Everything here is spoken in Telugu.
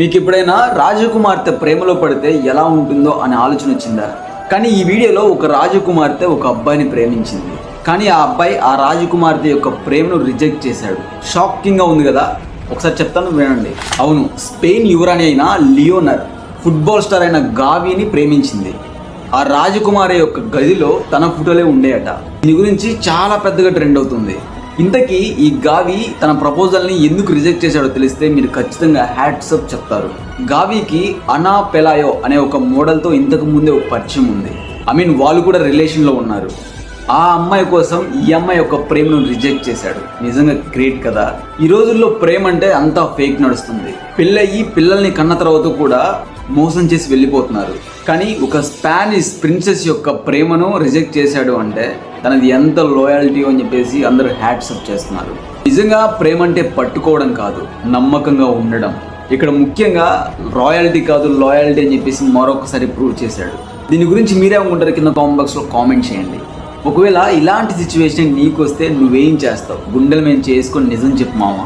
మీకు ఎప్పుడైనా రాజకుమార్తె ప్రేమలో పడితే ఎలా ఉంటుందో అనే ఆలోచన వచ్చిందా? కానీ ఈ వీడియోలో ఒక రాజకుమార్తె ఒక అబ్బాయిని ప్రేమించింది, కానీ ఆ అబ్బాయి ఆ రాజకుమార్తె యొక్క ప్రేమను రిజెక్ట్ చేశాడు. షాకింగ్గా ఉంది కదా, ఒకసారి చెప్తాను వినండి. అవును, స్పెయిన్ యువరాణి అయిన లియోనర్ ఫుట్బాల్ స్టార్ అయిన గావిని ప్రేమించింది. ఆ రాజకుమారి యొక్క గదిలో తన ఫోటోలే ఉండేయట. దీని గురించి చాలా పెద్దగా ట్రెండ్ అవుతుంది. ఇంతకీ ఈ గావి తన ప్రపోజల్ని ఎందుకు రిజెక్ట్ చేశాడో తెలిస్తే మీరు ఖచ్చితంగా హ్యాట్స్ అప్ చెప్తారు. గావికి అనా పెలాయో అనే ఒక మోడల్తో ఇంతకు ముందే ఒక పరిచయం ఉంది. వాళ్ళు కూడా రిలేషన్లో ఉన్నారు. ఆ అమ్మాయి కోసం ఈ అమ్మాయి యొక్క ప్రేమను రిజెక్ట్ చేశాడు. నిజంగా గ్రేట్ కదా. ఈ రోజుల్లో ప్రేమ అంటే అంతా ఫేక్ నడుస్తుంది. పెళ్ళయి పిల్లల్ని కన్న తర్వాత కూడా మోసం చేసి వెళ్ళిపోతున్నారు. కానీ ఒక స్పానిష్ ప్రిన్సెస్ యొక్క ప్రేమను రిజెక్ట్ చేశాడు అంటే తనది ఎంత లాయల్టీ అని చెప్పేసి అందరూ హ్యాట్స్ అప్ చేస్తున్నారు. నిజంగా ప్రేమ అంటే పట్టుకోవడం కాదు, నమ్మకంగా ఉండడం. ఇక్కడ ముఖ్యంగా రాయల్టీ కాదు, లాయల్టీ అని చెప్పేసి మరొకసారి ప్రూవ్ చేశాడు. దీని గురించి మీరే అనుకుంటారు? కింద కామెంట్ బాక్స్లో కామెంట్ చేయండి. ఒకవేళ ఇలాంటి సిచ్యువేషన్ నీకు వస్తే నువ్వేం చేస్తావు? గుండెలు మేము చేసుకొని నిజం చెప్పు మామ.